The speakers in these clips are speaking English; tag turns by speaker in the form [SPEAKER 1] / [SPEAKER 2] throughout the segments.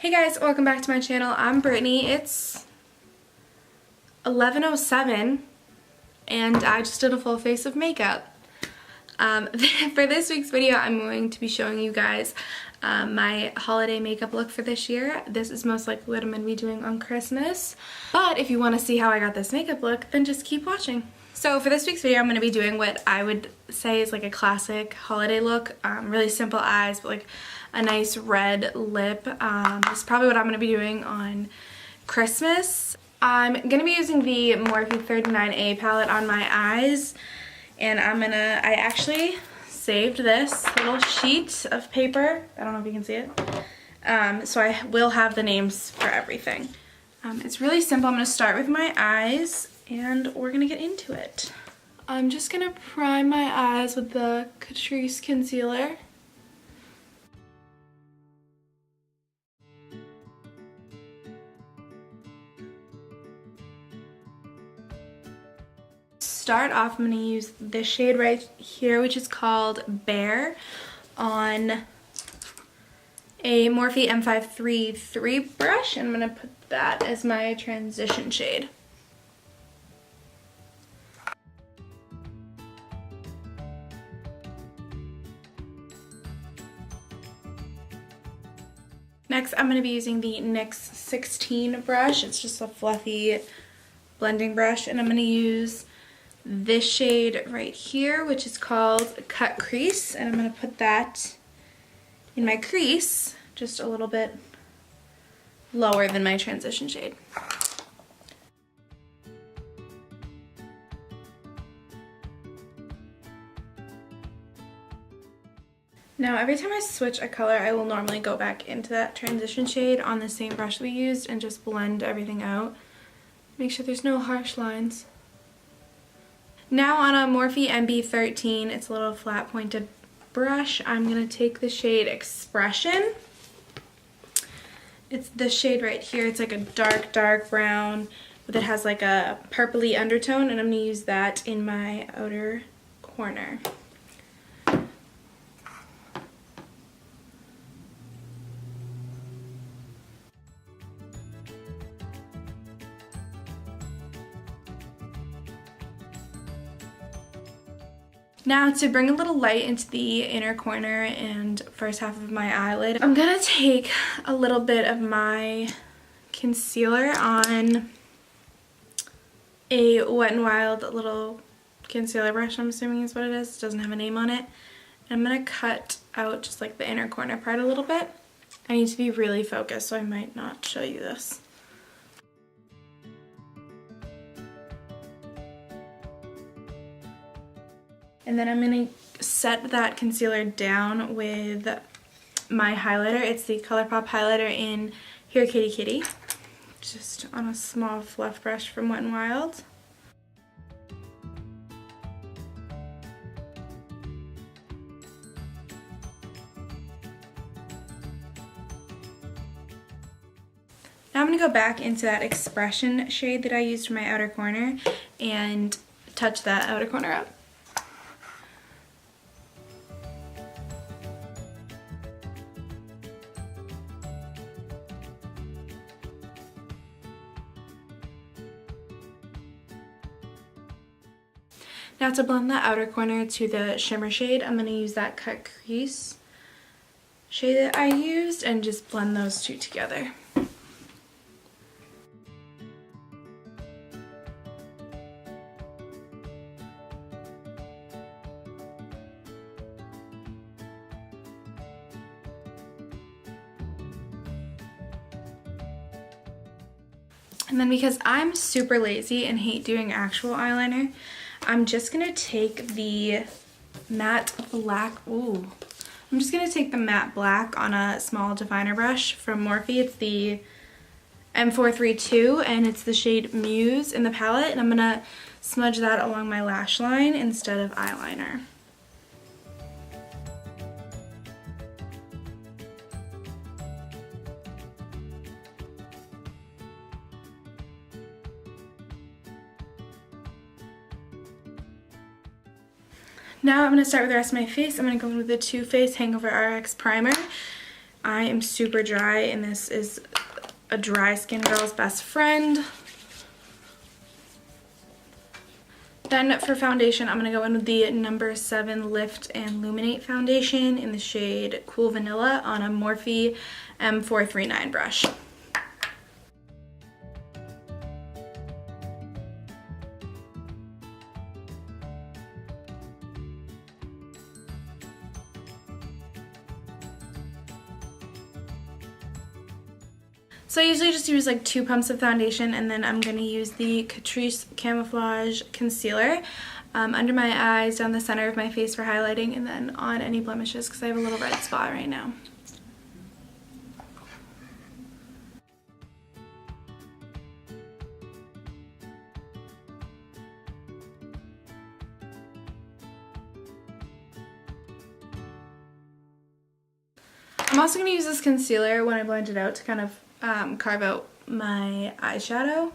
[SPEAKER 1] Hey guys, welcome back to my channel. I'm Brittany. It's 11:07 and I just did a full face of makeup. For this week's video, I'm going to be showing you guys my holiday makeup look for this year. This is most likely what I'm going to be doing on Christmas. But if you want to see how I got this makeup look, then just keep watching. So for this week's video, I'm going to be doing what I would say is like a classic holiday look. Really simple eyes, but like a nice red lip. This is probably what I'm going to be doing on Christmas. I'm going to be using the Morphe 39A palette on my eyes. And I actually saved this little sheet of paper. I don't know if you can see it. So I will have the names for everything. It's really simple. I'm going to start with my eyes and we're going to get into it. I'm just going to prime my eyes with the Catrice concealer. Start off, I'm going to use this shade right here, which is called Bear, on a Morphe M533 brush, and I'm going to put that as my transition shade. Next, I'm going to be using the NYX 16 brush. It's just a fluffy blending brush, and I'm going to use this shade right here, which is called Cut Crease, and I'm going to put that in my crease just a little bit lower than my transition shade. Now every time I switch a color, I will normally go back into that transition shade on the same brush we used and just blend everything out. Make sure there's no harsh lines. Now on a Morphe MB13, it's a little flat pointed brush, I'm going to take the shade Expression. It's this shade right here. It's like a dark brown, but it has like a purpley undertone, and I'm going to use that in my outer corner. Now to bring a little light into the inner corner and first half of my eyelid, I'm going to take a little bit of my concealer on a Wet n Wild little concealer brush, I'm assuming is what it is. It doesn't have a name on it. And I'm going to cut out just like the inner corner part a little bit. I need to be really focused, so I might not show you this. And then I'm going to set that concealer down with my highlighter. It's the ColourPop highlighter in Here Kitty Kitty. Just on a small fluff brush from Wet n Wild. Now I'm going to go back into that Expression shade that I used for my outer corner and touch that outer corner up. Now to blend the outer corner to the shimmer shade, I'm going to use that Cut Crease shade that I used and just blend those two together. And then because I'm super lazy and hate doing actual eyeliner, I'm just going to take the matte black, I'm just going to take the matte black on a small definer brush from Morphe. It's the M432 and it's the shade Muse in the palette, and I'm going to smudge that along my lash line instead of eyeliner. Now I'm going to start with the rest of my face. I'm going to go in with the Too Faced Hangover RX Primer. I am super dry, and this is a dry skin girl's best friend. Then for foundation, I'm going to go in with the number 7 Lift and Luminate foundation in the shade Cool Vanilla on a Morphe M439 brush. So I usually just use like 2 pumps of foundation, and then I'm going to use the Catrice Camouflage Concealer under my eyes, down the center of my face for highlighting, and then on any blemishes because I have a little red spot right now. I'm also going to use this concealer when I blend it out to kind of carve out my eyeshadow.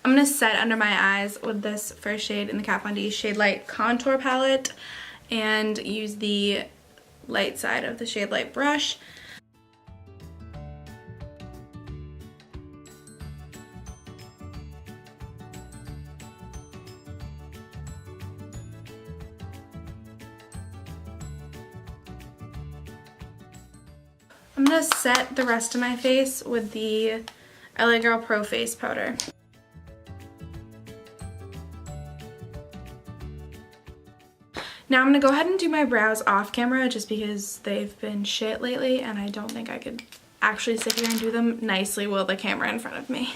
[SPEAKER 1] I'm going to set under my eyes with this first shade in the Kat Von D Shade Light Contour Palette and use the light side of the Shade Light brush. I'm going to set the rest of my face with the LA Girl Pro Face Powder. Now I'm going to go ahead and do my brows off camera just because they've been shit lately and I don't think I could actually sit here and do them nicely with the camera in front of me.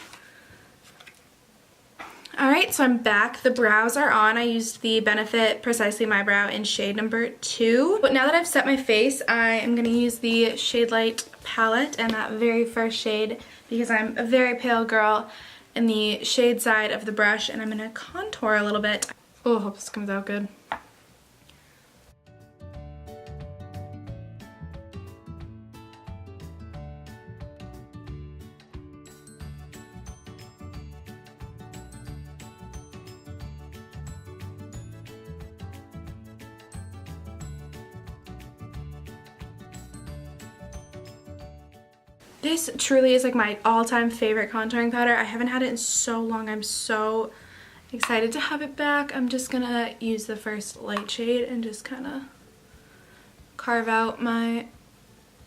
[SPEAKER 1] Alright, so I'm back. The brows are on. I used the Benefit Precisely My Brow in shade number 2. But now that I've set my face, I am going to use the Shade Light palette and that very first shade because I'm a very pale girl in the shade side of the brush, and I'm going to contour a little bit. Oh, I hope this comes out good. This truly is like my all-time favorite contouring powder. I haven't had it in so long. I'm so excited to have it back. I'm just gonna use the first light shade and just kind of carve out my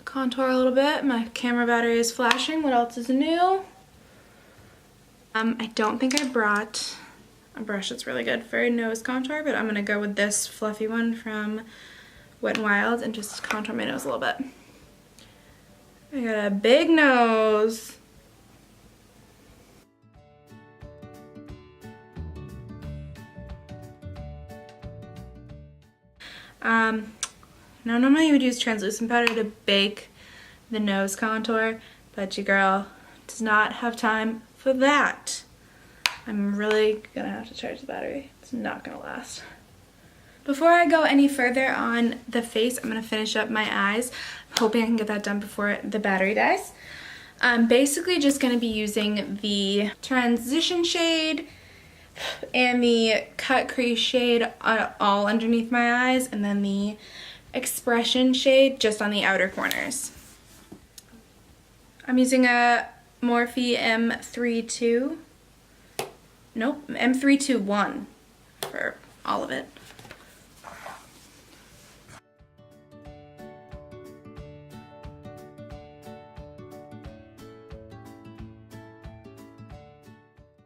[SPEAKER 1] contour a little bit. My camera battery is flashing. What else is new? I don't think I brought a brush that's really good for nose contour, but I'm gonna go with this fluffy one from Wet n Wild and just contour my nose a little bit. I got a big nose. Now normally you would use translucent powder to bake the nose contour, but your girl does not have time for that. I'm really gonna have to charge the battery. It's not gonna last. Before I go any further on the face, I'm going to finish up my eyes. I'm hoping I can get that done before the battery dies. I'm basically just going to be using the transition shade and the cut crease shade all underneath my eyes, and then the expression shade just on the outer corners. I'm using a Morphe M32. Nope, M321 for all of it.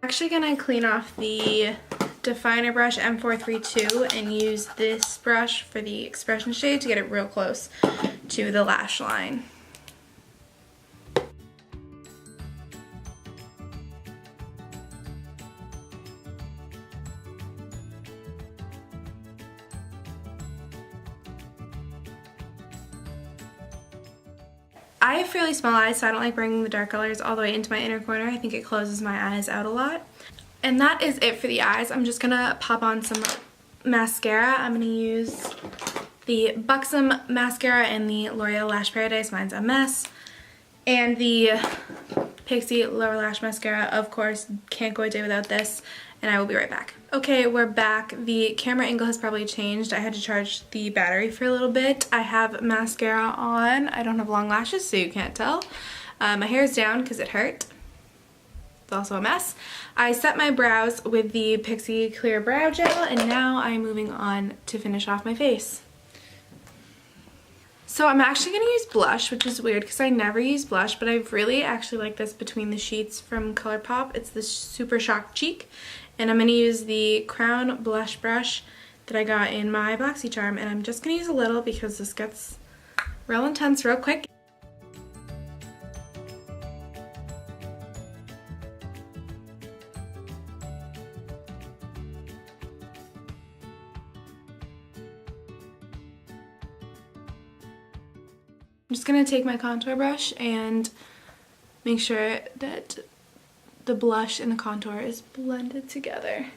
[SPEAKER 1] Actually gonna clean off the definer brush M432 and use this brush for the expression shade to get it real close to the lash line. I have fairly small eyes, so I don't like bringing the dark colors all the way into my inner corner. I think it closes my eyes out a lot. And that is it for the eyes. I'm just gonna pop on some mascara. I'm gonna use the Buxom mascara in the L'Oreal Lash Paradise. Mine's a mess. And the Pixie Lower Lash Mascara. Of course, can't go a day without this, and I will be right back. Okay, we're back. The camera angle has probably changed. I had to charge the battery for a little bit. I have mascara on. I don't have long lashes, so you can't tell. My hair is down because it hurt. It's also a mess. I set my brows with the Pixie Clear Brow Gel, and now I'm moving on to finish off my face. So I'm actually going to use blush, which is weird because I never use blush, but I really actually like this Between the Sheets from ColourPop. It's the Super Shock Cheek, and I'm going to use the Crown Blush Brush that I got in my BoxyCharm, and I'm just going to use a little because this gets real intense real quick. I'm just going to take my contour brush and make sure that the blush and the contour is blended together.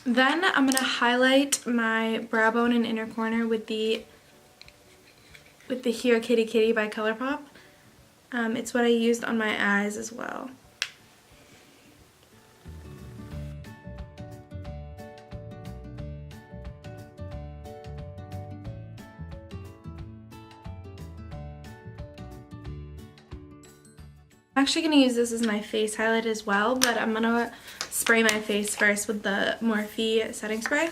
[SPEAKER 1] Then I'm going to highlight my brow bone and inner corner with the Here Kitty Kitty by ColourPop. It's what I used on my eyes as well. I'm actually going to use this as my face highlight as well, but I'm going to spray my face first with the Morphe setting spray.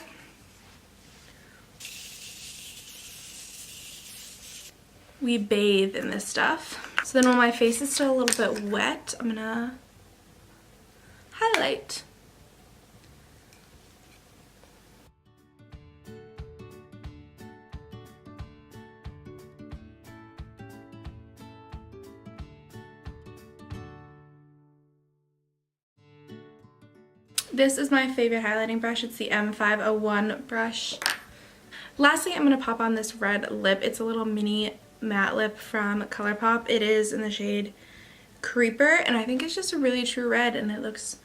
[SPEAKER 1] We bathe in this stuff. So then when my face is still a little bit wet, I'm going to highlight. This is my favorite highlighting brush. It's the M501 brush. Lastly, I'm going to pop on this red lip. It's a little mini matte lip from ColourPop. It is in the shade Creeper, and I think it's just a really true red, and it looks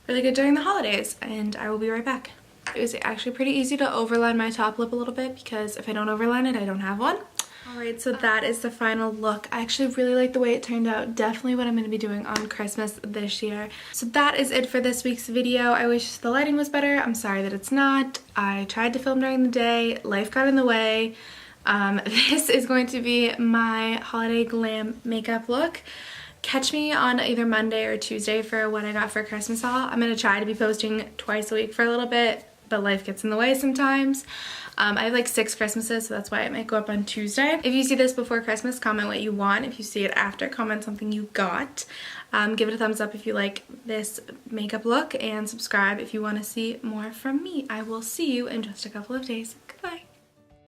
[SPEAKER 1] really good during the holidays, and I will be right back. It was actually pretty easy to overline my top lip a little bit because if I don't overline it, I don't have one. Alright, so that is the final look. I actually really like the way it turned out. Definitely what I'm going to be doing on Christmas this year. So that is it for this week's video. I wish the lighting was better. I'm sorry that it's not. I tried to film during the day. Life got in the way. This is going to be my holiday glam makeup look. Catch me on either Monday or Tuesday for what I got for Christmas haul. I'm going to try to be posting twice a week for a little bit, but life gets in the way sometimes. I have like 6 Christmases, so that's why it might go up on Tuesday. If you see this before Christmas, comment what you want. If you see it after, comment something you got. Give it a thumbs up if you like this makeup look, and subscribe if you want to see more from me. I will see you in just a couple of days. Goodbye.